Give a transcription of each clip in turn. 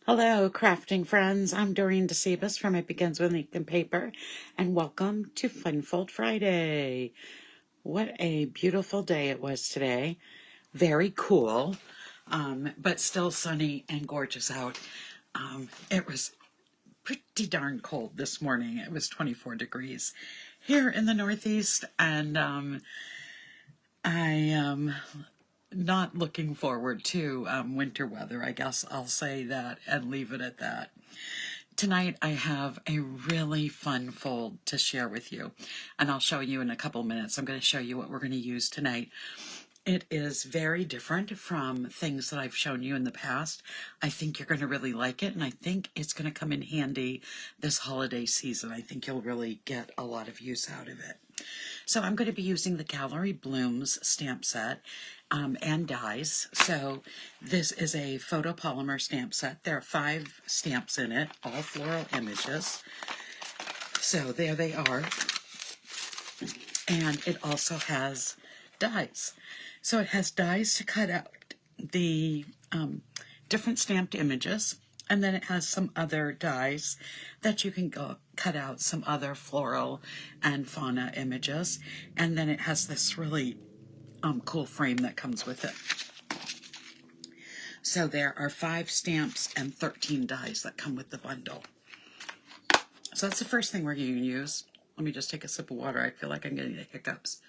Hello, crafting friends. I'm Dorene Decibus from It Begins with Ink and Paper, and welcome to Funfold Friday. What a beautiful day it was today. Very cool, but still sunny and gorgeous out. It was pretty darn cold this morning. It was 24 degrees here in the Northeast, and I am not looking forward to winter weather. I guess I'll say that and leave it at that. Tonight I have a really fun fold to share with you, and I'll show you in a couple minutes. I'm going to show you what we're going to use tonight. It is very different from things that I've shown you in the past. I think you're going to really like it, and I think it's going to come in handy this holiday season. I think you'll really get a lot of use out of it. So I'm going to be using the Gallery Blooms stamp set and dies. So this is a photopolymer stamp set. There are 5 stamps in it, all floral images. So there they are. And it also has dies. So it has dies to cut out the different stamped images, and then it has some other dies that you can go cut out some other floral and fauna images, and then it has this really cool frame that comes with it. So there are 5 stamps and 13 dies that come with the bundle. So that's the first thing we're going to use. Let me just take a sip of water. I feel like I'm getting the hiccups.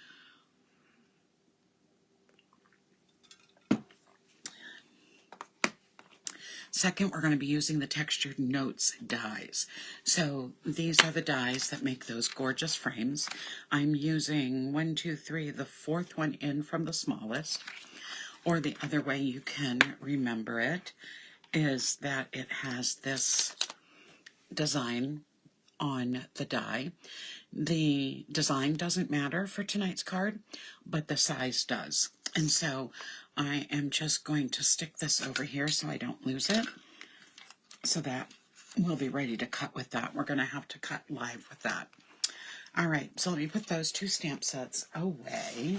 Second, we're going to be using the Textured Notes dies. So these are the dies that make those gorgeous frames. I'm using 1, 2, 3, the 4th one in from the smallest. Or the other way you can remember it is that it has this design on the die. The design doesn't matter for tonight's card, but the size does. And so I am just going to stick this over here so I don't lose it, so that we'll be ready to cut with that. We're going to have to cut live with that. All right, so let me put those 2 stamp sets away.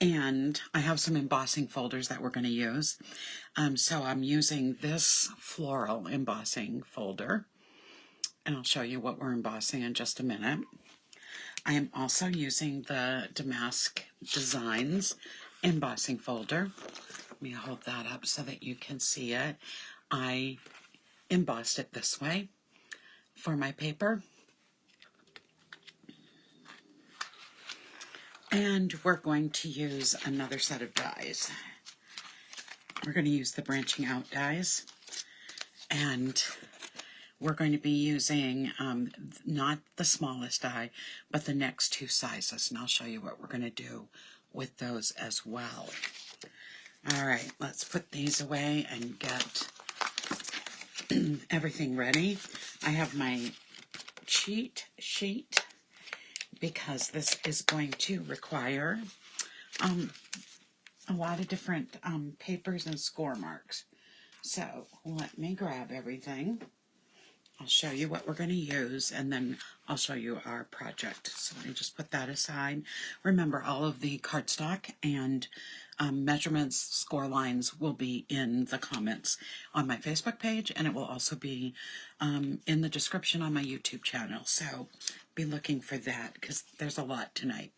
And I have some embossing folders that we're going to use. So I'm using this Floral embossing folder, and I'll show you what we're embossing in just a minute. I am also using the Damask Designs embossing folder. Let me hold that up so that you can see it. I embossed it this way for my paper. And we're going to use another set of dies. We're going to use the branching out dies. And we're going to be using not the smallest die, but the next 2 sizes. And I'll show you what we're going to do with those as well. All right, let's put these away and get everything ready. I have my cheat sheet because this is going to require a lot of different papers and score marks. So let me grab everything. I'll show you what we're going to use, and then I'll show you our project. So let me just put that aside. Remember, all of the cardstock and measurements, score lines will be in the comments on my Facebook page, and it will also be in the description on my YouTube channel. So be looking for that because there's a lot tonight.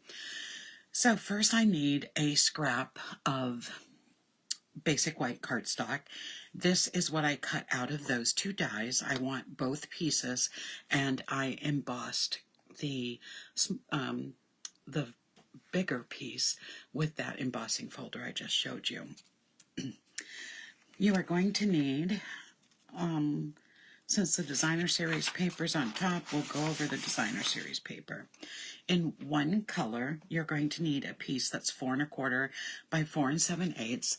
So first I need a scrap of basic white cardstock. This is what I cut out of those 2 dies. I want both pieces, and I embossed the bigger piece with that embossing folder I just showed you. You are going to need, since the designer series paper is on top, we'll go over the designer series paper. In one color, you're going to need a piece that's 4 1/4 by 4 7/8,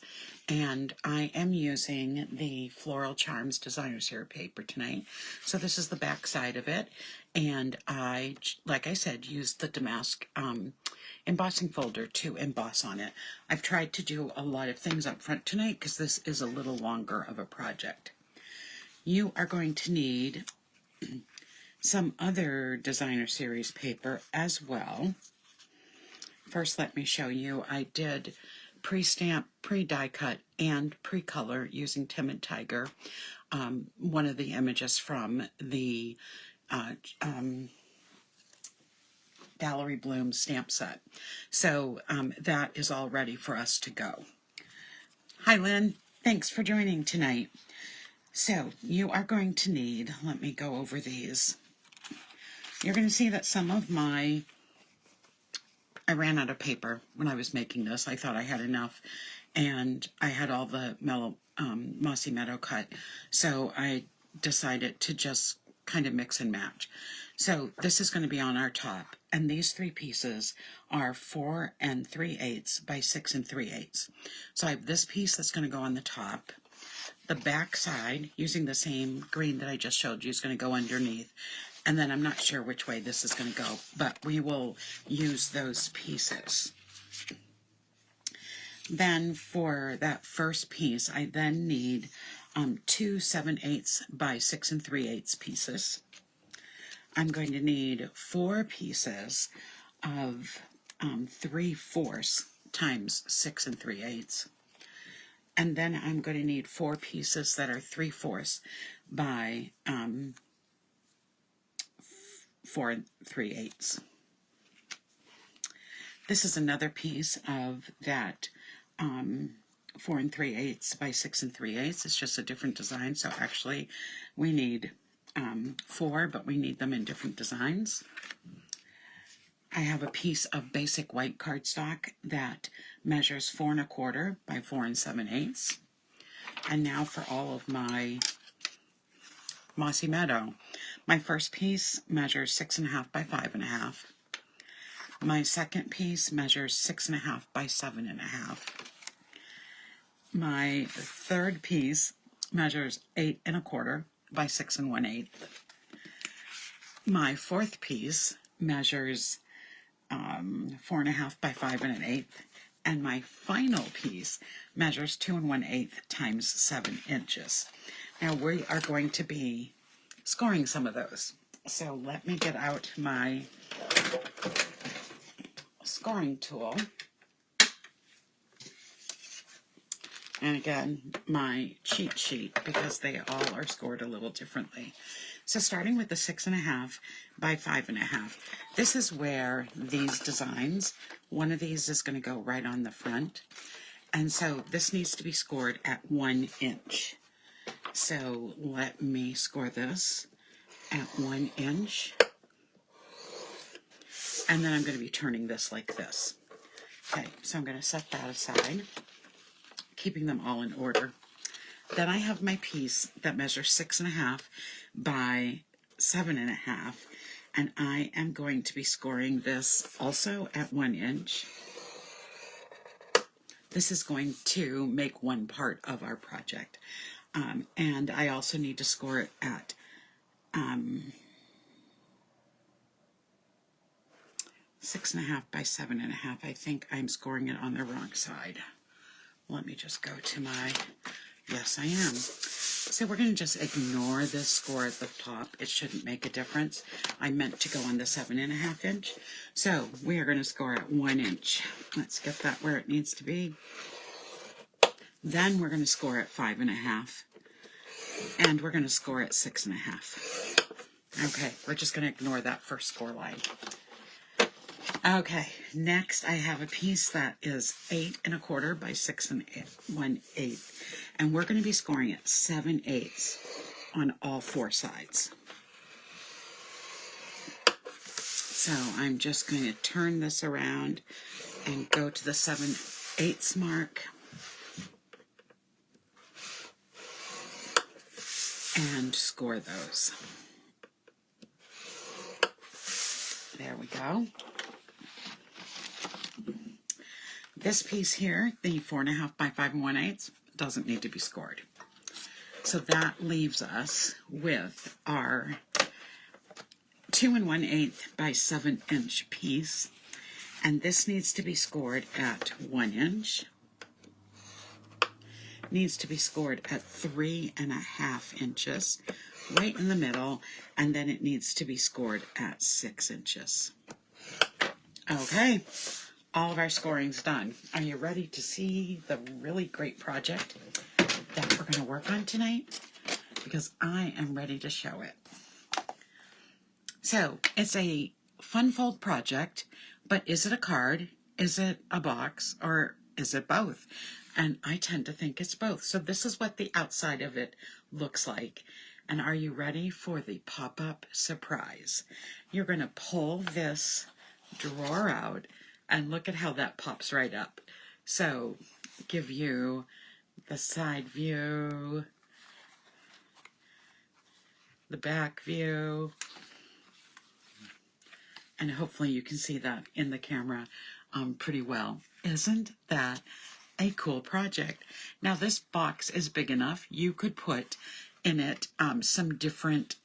and I am using the Floral Charms designer series paper tonight. So this is the back side of it, and I, like I said, used the Damask embossing folder to emboss on it. I've tried to do a lot of things up front tonight because this is a little longer of a project. You are going to need some other designer series paper as well. First, let me show you. I did pre-stamp, pre-die cut, and pre-color using Tim and Tiger, one of the images from the Valerie Bloom stamp set. So that is all ready for us to go. Hi, Lynn. Thanks for joining tonight. So you are going to need, let me go over these. You're going to see that some of I ran out of paper when I was making this. I thought I had enough, and I had all the Mossy Meadow cut, so I decided to just kind of mix and match. So this is going to be on our top, and these three pieces are 4 3/8 by 6 3/8. So I have this piece that's going to go on the top. The back side, using the same green that I just showed you, is going to go underneath. And then I'm not sure which way this is going to go, but we will use those pieces. Then for that first piece, I then need 2 7/8 by 6 3/8 pieces. I'm going to need 4 pieces of 3/4 times 6 3/8. And then I'm going to need 4 pieces that are 3/4 by 4 3/8. This is another piece of that 4 3/8 by 6 3/8. It's just a different design. So actually we need 4, but we need them in different designs. I have a piece of basic white cardstock that measures 4 1/4 by 4 7/8. And now for all of my Mossy Meadow. My first piece measures 6 1/2 by 5 1/2. My second piece measures 6 1/2 by 7 1/2. My third piece measures 8 1/4 by 6 1/8. My fourth piece measures 4 1/2 by 5 1/8, and my final piece measures 2 1/8 times 7 inches. Now we are going to be scoring some of those. So let me get out my scoring tool. And again, my cheat sheet, because they all are scored a little differently. So starting with the 6 1/2 by 5 1/2, this is where these designs, one of these is going to go right on the front. And so this needs to be scored at 1 inch. So let me score this at 1 inch. And then I'm going to be turning this like this. Okay, so I'm going to set that aside, keeping them all in order. Then I have my piece that measures 6 1/2 by 7 1/2, and I am going to be scoring this also at 1 inch. This is going to make one part of our project. And I also need to score it at 6 1/2 by 7 1/2. I think I'm scoring it on the wrong side. Let me just go to my, yes I am. So we're going to just ignore this score at the top. It shouldn't make a difference. I meant to go on the 7 1/2 inch. So we are going to score at 1 inch. Let's get that where it needs to be. Then we're going to score at 5 1/2. And we're going to score at 6 1/2. Okay, we're just going to ignore that first score line. Okay, next I have a piece that is 8 1/4 by 6 1/8, and we're going to be scoring at 7/8 on all 4 sides. So I'm just going to turn this around and go to the 7/8 mark and score those. There we go. This piece here, the 4 1/2 by 5 1/8, doesn't need to be scored. So that leaves us with our 2 1/8 by 7 inch piece. And this needs to be scored at 1 inch. Needs to be scored at 3 1/2 inches, right in the middle, and then it needs to be scored at 6 inches. Okay, all of our scoring's done. Are you ready to see the really great project that we're going to work on tonight? Because I am ready to show it. So it's a fun fold project, but is it a card? Is it a box? Or is it both? And I tend to think it's both. So this is what the outside of it looks like. And are you ready for the pop-up surprise? You're going to pull this drawer out and look at how that pops right up. So give you the side view, the back view, and hopefully you can see that in the camera pretty well. Isn't that a cool project? Now this box is big enough. You could put in it some different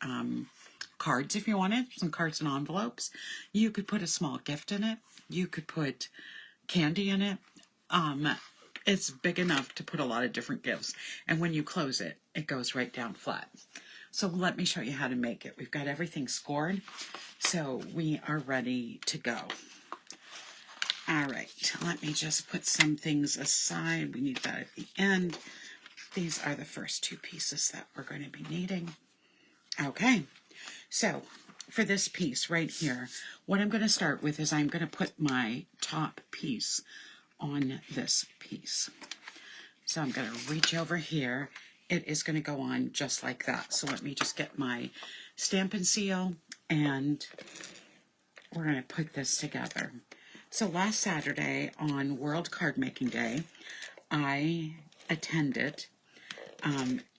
cards if you wanted, some cards and envelopes. You could put a small gift in it. You could put candy in it. It's big enough to put a lot of different gifts. And when you close it, it goes right down flat. So let me show you how to make it. We've got everything scored, so we are ready to go. All right, let me just put some things aside. We need that at the end. These are the first two pieces that we're going to be needing. Okay, so for this piece right here, what I'm going to start with is I'm going to put my top piece on this piece. So I'm going to reach over here. It is going to go on just like that. So let me just get my Stampin' Seal, and we're going to put this together. So last Saturday on World Card Making Day, I attended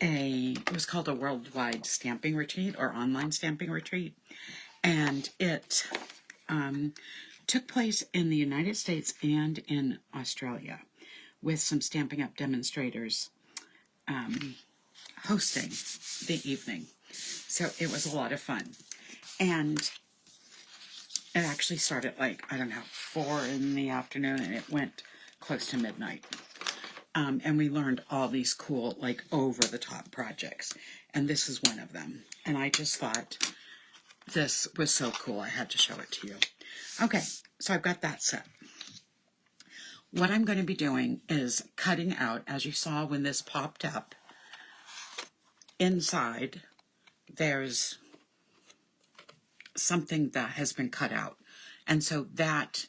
it was called a worldwide stamping retreat or online stamping retreat. And it took place in the United States and in Australia with some Stampin' Up demonstrators hosting the evening. So it was a lot of fun. And it actually started like, I don't know, 4 in the afternoon, and it went close to midnight. And we learned all these cool, like, over-the-top projects. And this is one of them. And I just thought this was so cool, I had to show it to you. Okay, so I've got that set. What I'm going to be doing is cutting out, as you saw when this popped up, inside there's something that has been cut out. And so that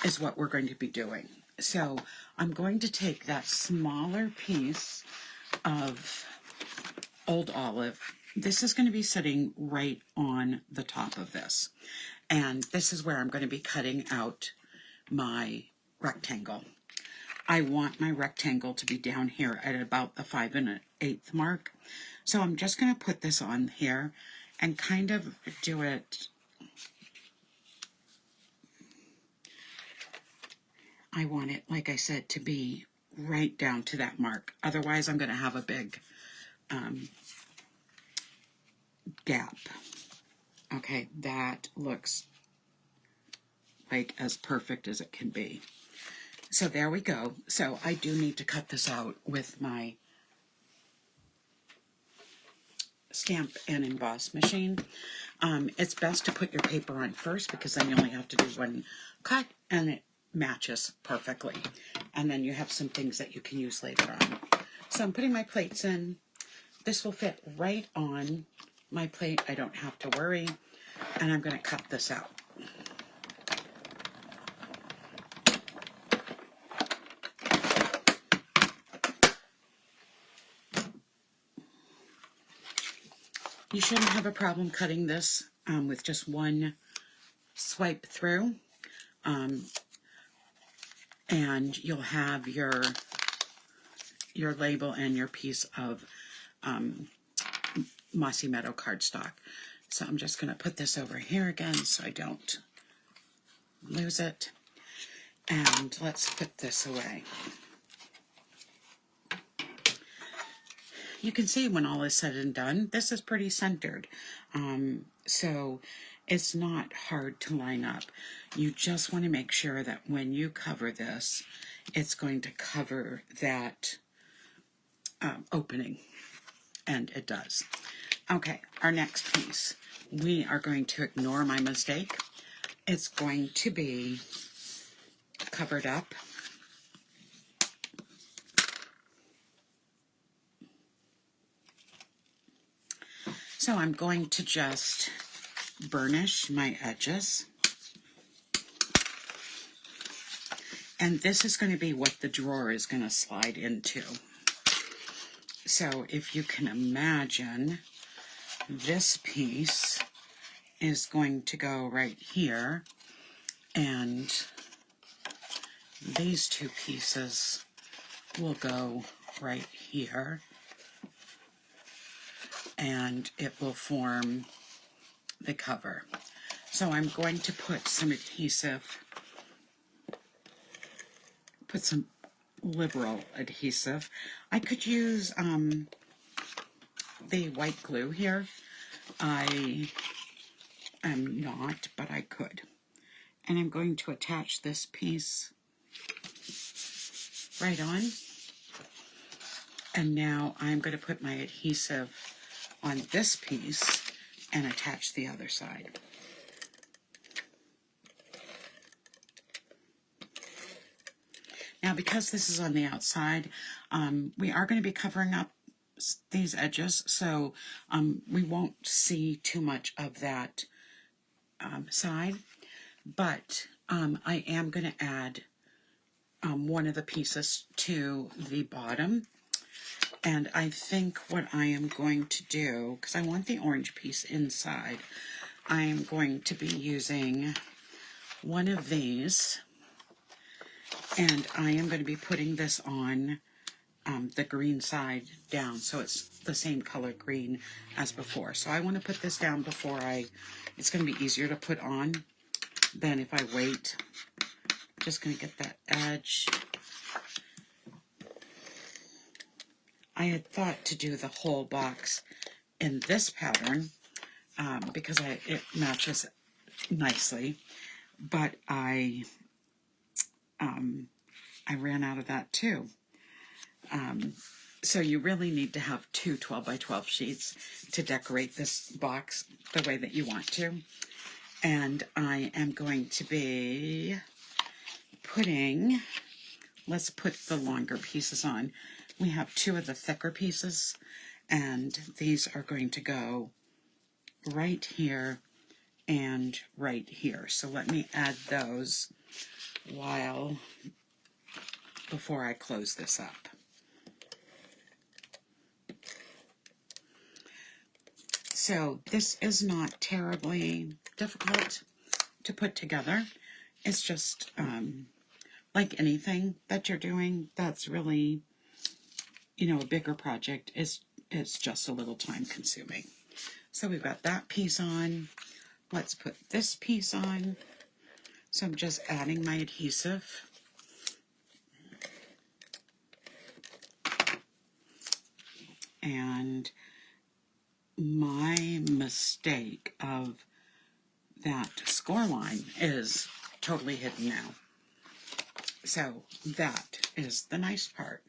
is what we're going to be doing. So I'm going to take that smaller piece of Old Olive. This is going to be sitting right on the top of this. And this is where I'm going to be cutting out my rectangle. I want my rectangle to be down here at about the 5 1/8 mark. So I'm just going to put this on here and kind of do it. I want it, like I said, to be right down to that mark. Otherwise, I'm going to have a big gap. Okay, that looks like as perfect as it can be. So there we go. So I do need to cut this out with my stamp and emboss machine. It's best to put your paper on first because then you only have to do one cut and it matches perfectly. And then you have some things that you can use later on. So I'm putting my plates in. This will fit right on my plate. I don't have to worry. And I'm going to cut this out. You shouldn't have a problem cutting this with just one swipe through. And you'll have your label and your piece of Mossy Meadow cardstock. So I'm just going to put this over here again so I don't lose it. And let's put this away. You can see when all is said and done, this is pretty centered. So it's not hard to line up. You just want to make sure that when you cover this, it's going to cover that opening. And it does. Okay, our next piece. We are going to ignore my mistake. It's going to be covered up. So I'm going to just burnish my edges. And this is going to be what the drawer is going to slide into. So if you can imagine, this piece is going to go right here, and these two pieces will go right here, and it will form the cover. So I'm going to put some adhesive, put some liberal adhesive. I could use the white glue here. I am not, but I could. And I'm going to attach this piece right on. And now I'm going to put my adhesive on this piece and attach the other side. Now, because this is on the outside, we are going to be covering up these edges, so we won't see too much of that side, but I am going to add one of the pieces to the bottom. And I think what I am going to do, because I want the orange piece inside, I am going to be using one of these, and I am going to be putting this on the green side down, so it's the same color green as before. So I want to put this down before it's going to be easier to put on than if I wait. Just going to get that edge. I had thought to do the whole box in this pattern because it matches nicely, but I ran out of that too. So you really need to have two 12 by 12 sheets to decorate this box the way that you want to. And I am going to be putting, let's put the longer pieces on. We have two of the thicker pieces, and these are going to go right here and right here. So let me add those before I close this up. So this is not terribly difficult to put together. It's just like anything that you're doing that's really, a bigger project, it's just a little time consuming. So we've got that piece on. Let's put this piece on. So I'm just adding my adhesive. And my mistake of that score line is totally hidden now. So that is the nice part.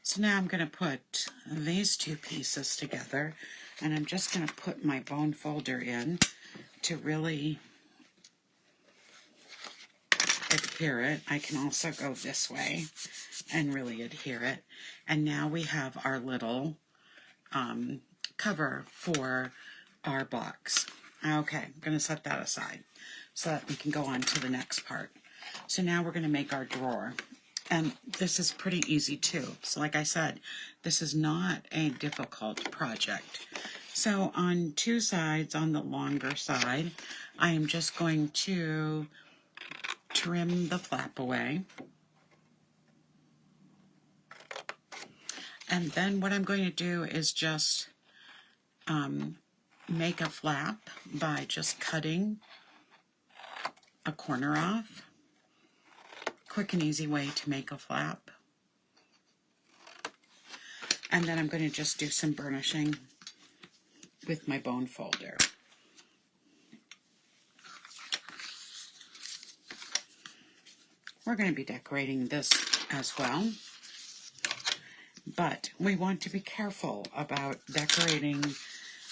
So now I'm going to put these two pieces together, and I'm just going to put my bone folder in to really adhere it. I can also go this way and really adhere it. And now we have our little cover for our box. Okay, I'm going to set that aside so that we can go on to the next part. So now we're going to make our drawer. And this is pretty easy too. So like I said, this is not a difficult project. So on two sides, on the longer side, I am just going to trim the flap away. And then what I'm going to do is just make a flap by just cutting a corner off. Quick and easy way to make a flap. And then I'm going to just do some burnishing with my bone folder. We're going to be decorating this as well, but we want to be careful about decorating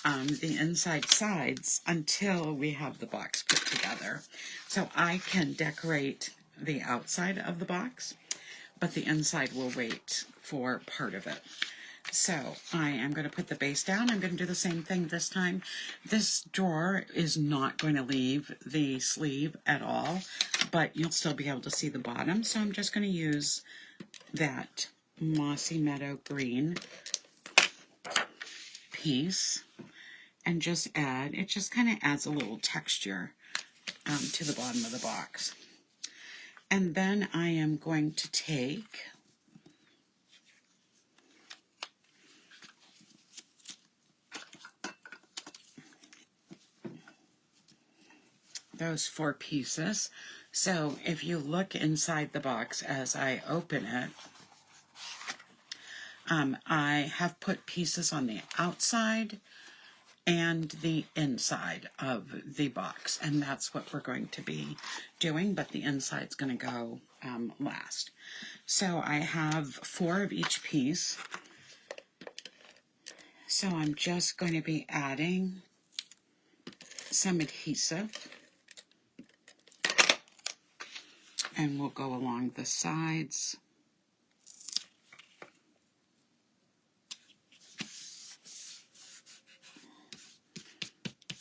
the inside sides until we have the box put together. So I can decorate the outside of the box, but the inside will wait for part of it. So I am going to put the base down. I'm going to do the same thing this time. This drawer is not going to leave the sleeve at all, but you'll still be able to see the bottom. So I'm just going to use that Mossy Meadow green piece and just add, it just kind of adds a little texture to the bottom of the box. And then I am going to take those 4 pieces. So if you look inside the box as I open it, I have put pieces on the outside and the inside of the box, and that's what we're going to be doing, but the inside's going to go last. So I have 4 of each piece. So I'm just going to be adding some adhesive, and we'll go along the sides.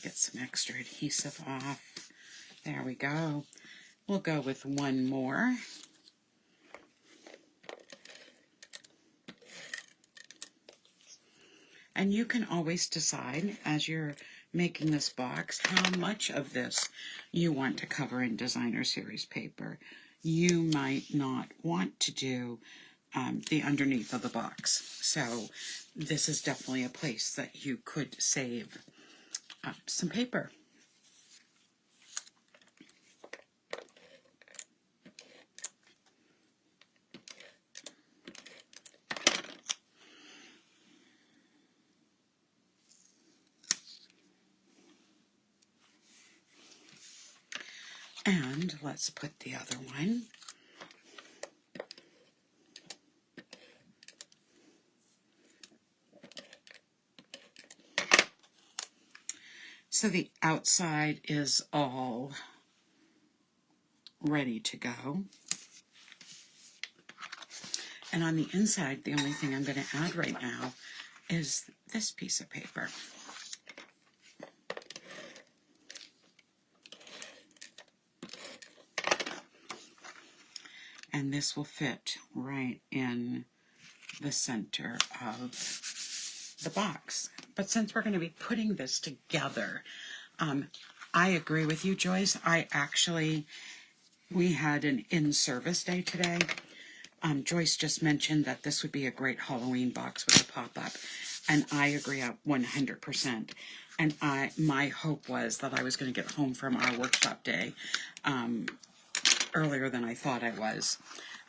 Get some extra adhesive off. There we go. We'll go with 1 more. And you can always decide as you're making this box how much of this you want to cover in designer series paper. You might not want to do the underneath of the box. So this is definitely a place that you could save some paper. And let's put the other one. So the outside is all ready to go. And on the inside, the only thing I'm going to add right now is this piece of paper. And this will fit right in the center of the box. But since we're going to be putting this together, I agree with you, Joyce. We had an in-service day today. Joyce just mentioned that this would be a great Halloween box with a pop-up, and I agree 100%. And my hope was that I was going to get home from our workshop day earlier than I thought I was,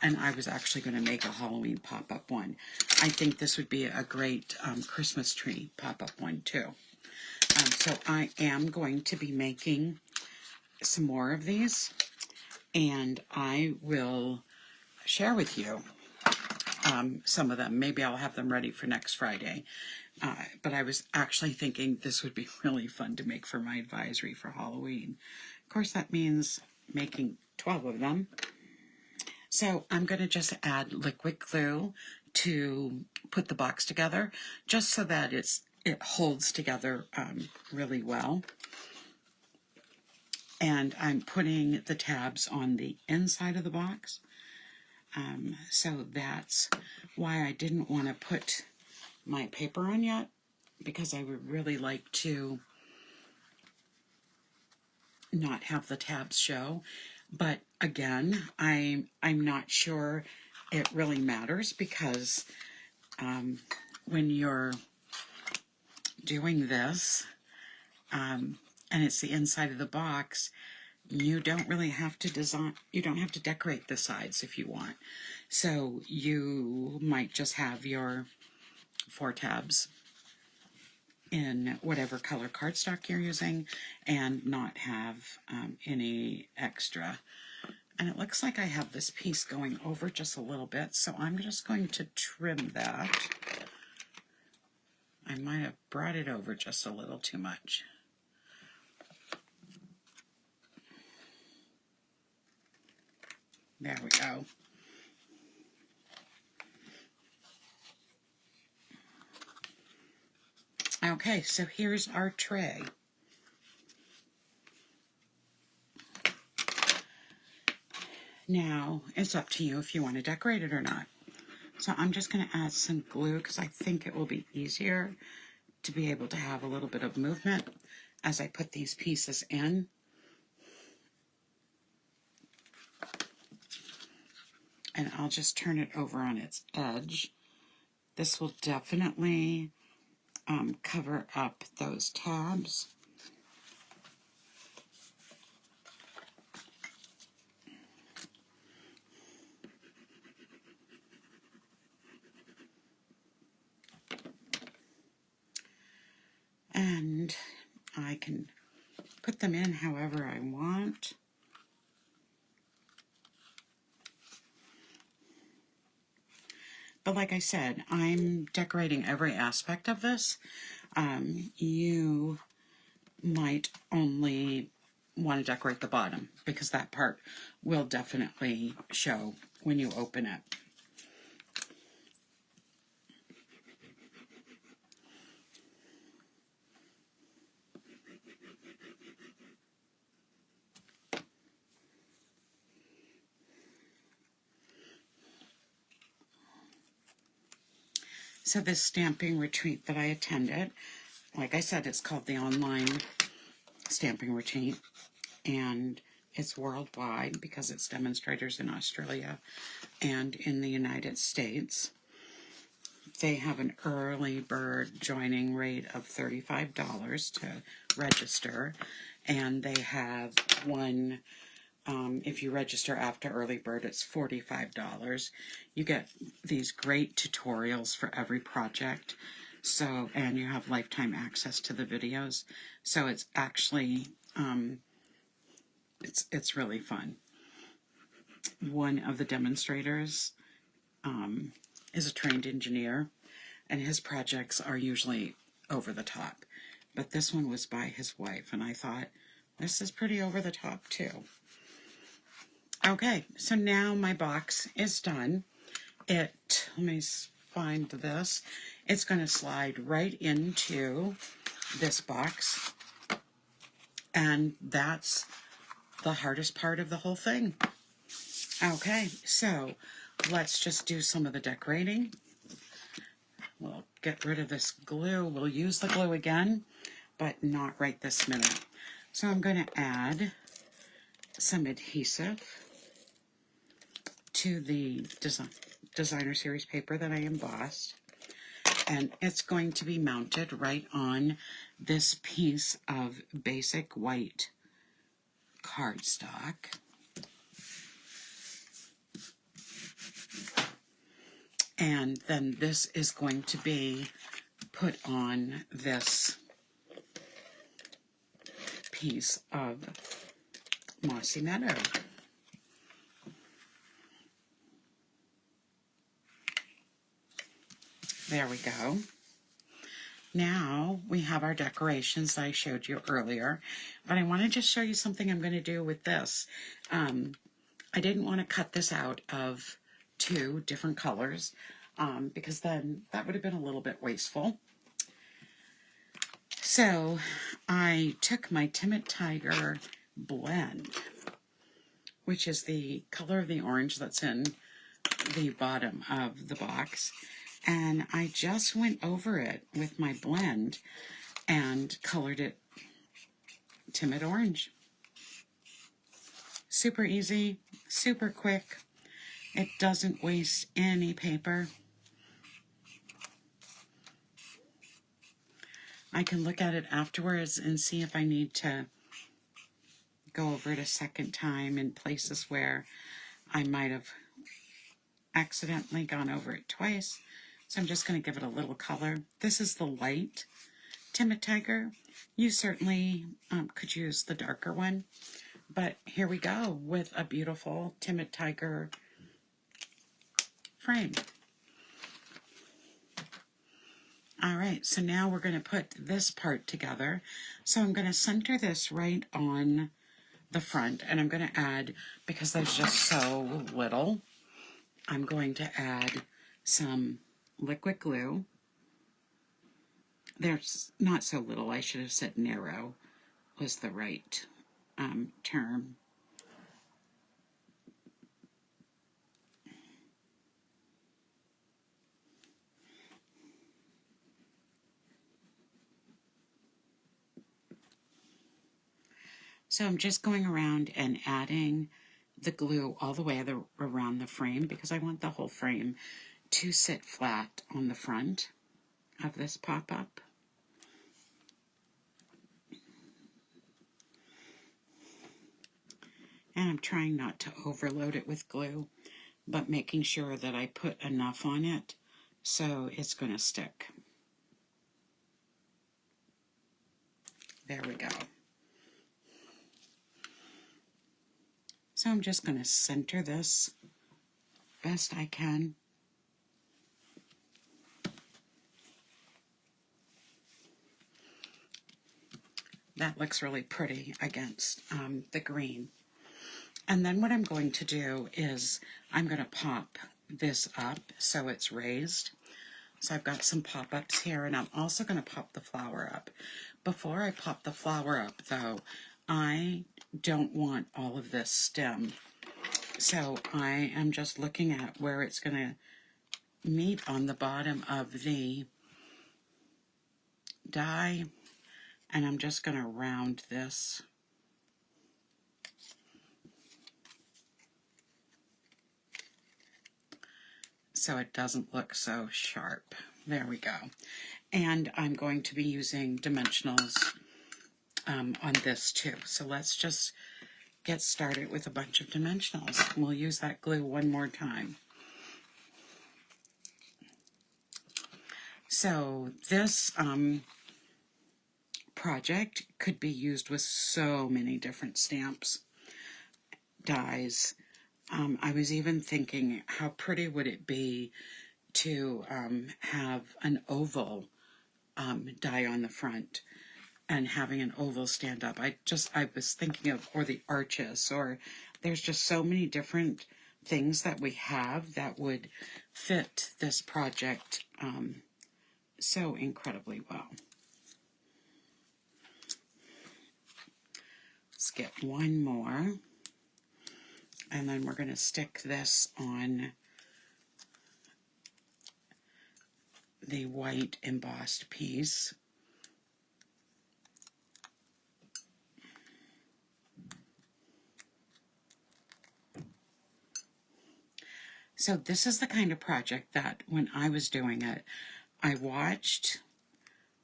and I was actually going to make a Halloween pop-up one. I think this would be a great Christmas tree pop-up one too. So I am going to be making some more of these, and I will share with you some of them. Maybe I'll have them ready for next Friday. But I was actually thinking this would be really fun to make for my advisory for Halloween. Of course, that means making 12 of them. So I'm going to just add liquid glue to put the box together, just so that it holds together really well. And I'm putting the tabs on the inside of the box. So that's why I didn't want to put my paper on yet, because I would really like to not have the tabs show. But again, I'm not sure it really matters, because when you're doing this and it's the inside of the box, you don't really have to decorate the sides if you want. So you might just have your 4 tabs in whatever color cardstock you're using and not have any extra. And it looks like I have this piece going over just a little bit, so I'm just going to trim that. I might have brought it over just a little too much. There we go. Okay, so here's our tray. Now, it's up to you if you want to decorate it or not. So I'm just going to add some glue because I think it will be easier to be able to have a little bit of movement as I put these pieces in. And I'll just turn it over on its edge. This will definitely cover up those tabs. And I can put them in however I want. But like I said, I'm decorating every aspect of this. You might only want to decorate the bottom because that part will definitely show when you open it. So this stamping retreat that I attended, like I said, it's called the Online Stamping Retreat, and it's worldwide because it's demonstrators in Australia and in the United States. They have an early bird joining rate of $35 to register, and they have one, if you register after early bird, it's $45. You get these great tutorials for every project, so, and you have lifetime access to the videos, so it's actually, it's really fun. One of the demonstrators is a trained engineer, and his projects are usually over the top. But this one was by his wife, and I thought, this is pretty over the top too. Okay, so now my box is done. Let me find this. It's going to slide right into this box, and that's the hardest part of the whole thing. Okay, so let's just do some of the decorating. We'll get rid of this glue. We'll use the glue again, but not right this minute. So I'm going to add some adhesive to the designer series paper that I embossed. And it's going to be mounted right on this piece of basic white cardstock. And then this is going to be put on this piece of Mossy Meadow. There we go. Now we have our decorations that I showed you earlier, but I want to just show you something I'm going to do with this. I didn't want to cut this out of 2 different colors because then that would have been a little bit wasteful. So I took my Timid Tiger blend, which is the color of the orange that's in the bottom of the box, and I just went over it with my blend and colored it Timid Orange. Super easy, super quick. It doesn't waste any paper. I can look at it afterwards and see if I need to go over it a second time in places where I might have accidentally gone over it twice. So I'm just going to give it a little color. This is the light Timid Tiger. You certainly could use the darker one. But here we go with a beautiful Timid Tiger frame. All right, so now we're going to put this part together. So I'm going to center this right on the front, and I'm going to add, because there's just so little, I'm going to add some liquid glue. There's not so little, I should have said narrow was the right term. So I'm just going around and adding the glue all the way around the frame, because I want the whole frame to sit flat on the front of this pop-up. And I'm trying not to overload it with glue, but making sure that I put enough on it so it's going to stick. There we go. So I'm just going to center this best I can. That looks really pretty against the green. And then what I'm going to do is I'm going to pop this up so it's raised. So I've got some pop-ups here, and I'm also going to pop the flower up. Before I pop the flower up, though, I don't want all of this stem. So I am just looking at where it's going to meet on the bottom of the die, and I'm just going to round this. So it doesn't look so sharp. There we go. And I'm going to be using dimensionals on this too. So let's just get started with a bunch of dimensionals. We'll use that glue one more time. So this project could be used with so many different stamps, dies. I was even thinking, how pretty would it be to have an oval die on the front, and having an oval stand up. I was thinking of, or the arches, or there's just so many different things that we have that would fit this project so incredibly well. Let's get one more, and then we're going to stick this on the white embossed piece. So this is the kind of project that when I was doing it, I watched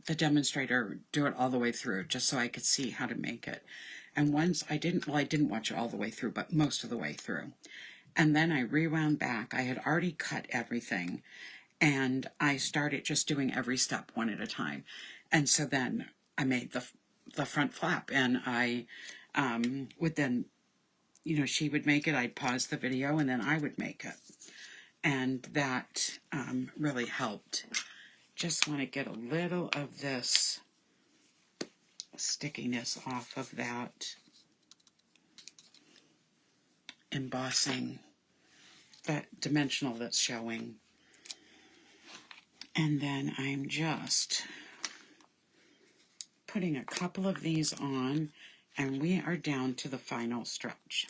the demonstrator do it all the way through just so I could see how to make it. And once I didn't watch it all the way through, but most of the way through. And then I rewound back. I had already cut everything, and I started just doing every step one at a time. And so then I made the front flap, and I would then, she would make it, I'd pause the video, and then I would make it. And that really helped. Just want to get a little of this stickiness off of that embossing, that dimensional that's showing. And then I'm just putting a couple of these on, and we are down to the final stretch.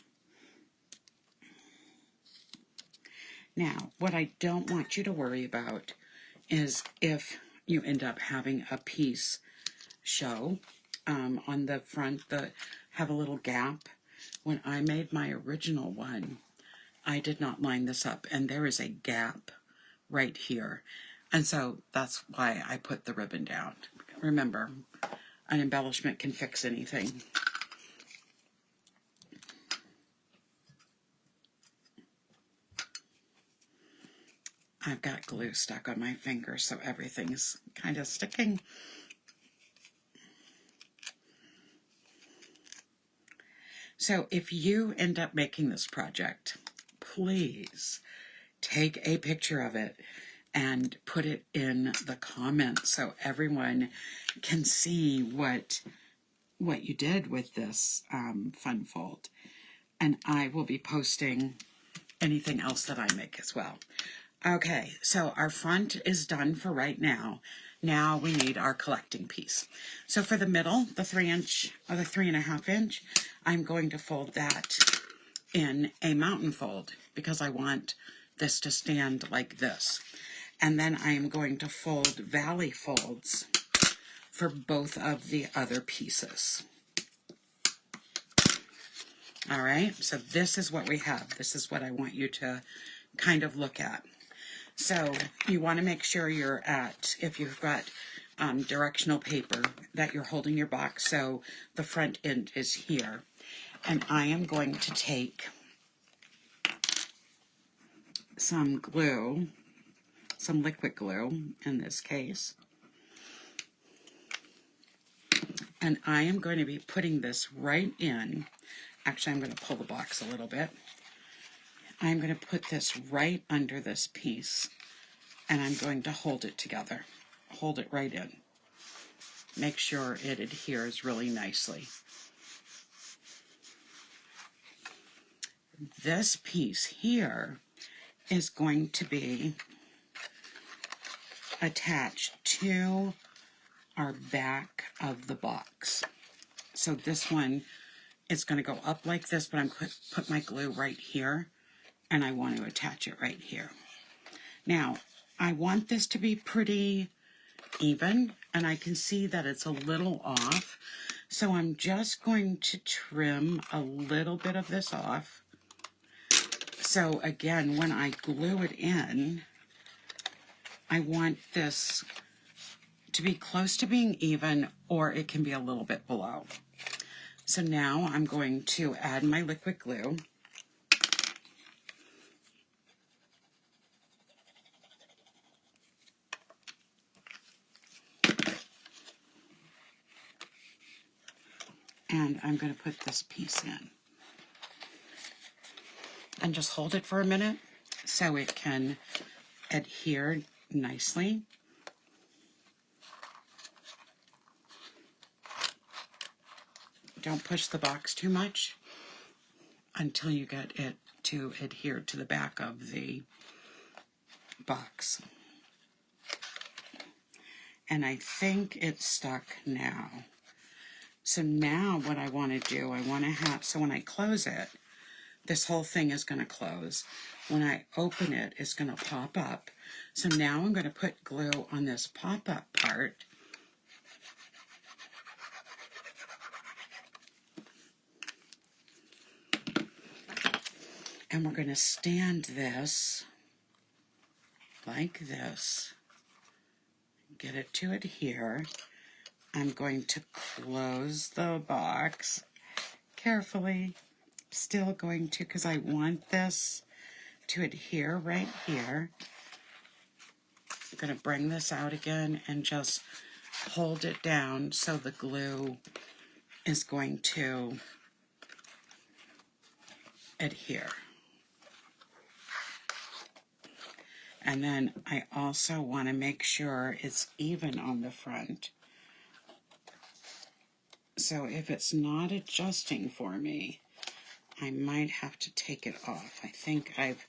Now, what I don't want you to worry about is if you end up having a piece show on the front that have a little gap. When I made my original one, I did not line this up, and there is a gap right here. And so that's why I put the ribbon down. Remember, an embellishment can fix anything. I've got glue stuck on my finger, so everything's kind of sticking. So if you end up making this project, please take a picture of it and put it in the comments so everyone can see what you did with this fun fold. And I will be posting anything else that I make as well. Okay, so our front is done for right now. Now we need our collecting piece. So for the middle, the 3-inch or the 3.5 inch, I'm going to fold that in a mountain fold because I want this to stand like this. And then I am going to fold valley folds for both of the other pieces. All right, so this is what we have. This is what I want you to kind of look at. So you want to make sure you're at, if you've got directional paper, that you're holding your box so the front end is here. And I am going to take some glue, some liquid glue in this case, and I am going to be putting this right in. Actually, I'm going to pull the box a little bit. I'm going to put this right under this piece, and I'm going to hold it together. Hold it right in. Make sure it adheres really nicely. This piece here is going to be attached to our back of the box. So this one is going to go up like this, but I'm going to put my glue right here, and I want to attach it right here. Now, I want this to be pretty even, and I can see that it's a little off, so I'm just going to trim a little bit of this off. So again, when I glue it in, I want this to be close to being even, or it can be a little bit below. So now I'm going to add my liquid glue. And I'm going to put this piece in. And just hold it for a minute so it can adhere nicely. Don't push the box too much until you get it to adhere to the back of the box. And I think it's stuck now. So now what I want to do, I want to have, so when I close it, this whole thing is going to close. When I open it, it's going to pop up. So now I'm going to put glue on this pop-up part. And we're going to stand this like this. Get it to adhere. I'm going to close the box carefully. Still going to, because I want this to adhere right here. I'm going to bring this out again and just hold it down so the glue is going to adhere. And then I also want to make sure it's even on the front. So if it's not adjusting for me, I might have to take it off. I think I've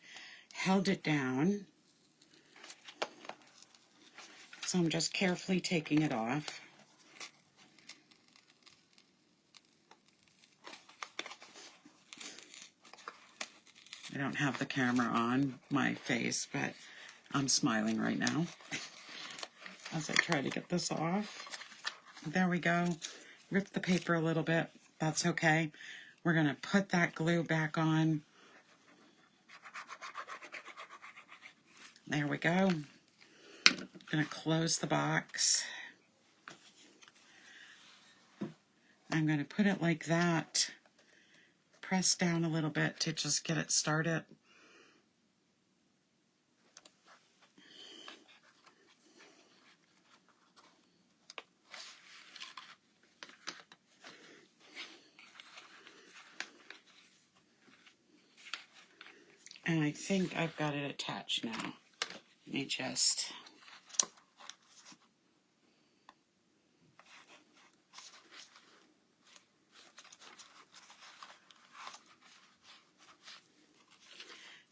held it down. So I'm just carefully taking it off. I don't have the camera on my face, but I'm smiling right now as I try to get this off. There we go. Rip the paper a little bit. That's okay. We're going to put that glue back on. There we go. I'm going to close the box. I'm going to put it like that. Press down a little bit to just get it started. And I think I've got it attached now. Let me just...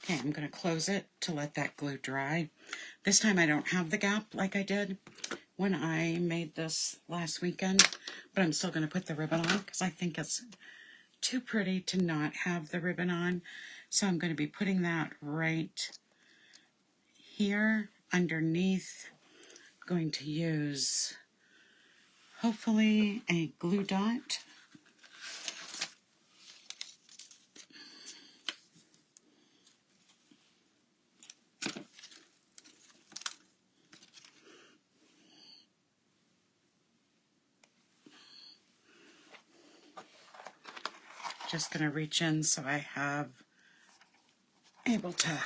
Okay, I'm going to close it to let that glue dry. This time I don't have the gap like I did when I made this last weekend, but I'm still going to put the ribbon on because I think it's too pretty to not have the ribbon on. So I'm going to be putting that right here underneath. I'm going to use, hopefully, a glue dot. Just going to reach in so I have able to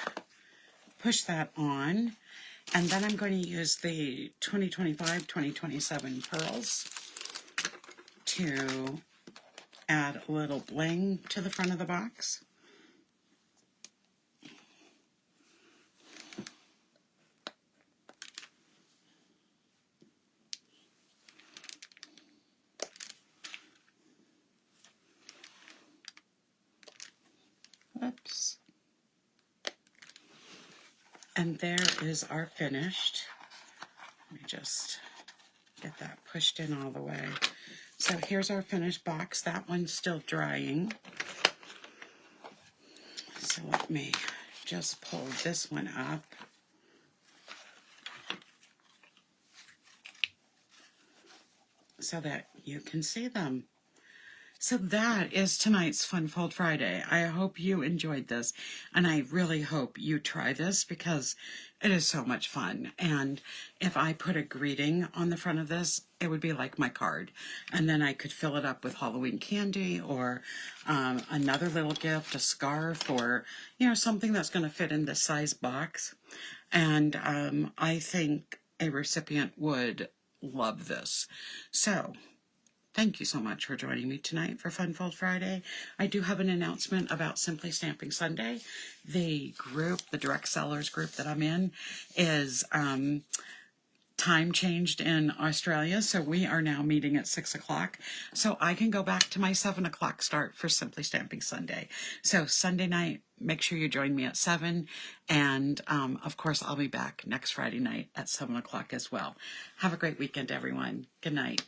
push that on. And then I'm going to use the 2025-2027 pearls to add a little bling to the front of the box. Oops. And there is our finished. Let me just get that pushed in all the way. So here's our finished box. That one's still drying. So let me just pull this one up. So that you can see them. So that is tonight's Fun Fold Friday. I hope you enjoyed this, and I really hope you try this because it is so much fun. And if I put a greeting on the front of this, it would be like my card. And then I could fill it up with Halloween candy or another little gift, a scarf, or, you know, something that's going to fit in this size box. And I think a recipient would love this. So thank you so much for joining me tonight for Fun Fold Friday. I do have an announcement about Simply Stamping Sunday. The group, the direct sellers group that I'm in, is time changed in Australia, so we are now meeting at 6 o'clock. So I can go back to my 7 o'clock start for Simply Stamping Sunday. So Sunday night, make sure you join me at 7. And of course, I'll be back next Friday night at 7 o'clock as well. Have a great weekend, everyone. Good night.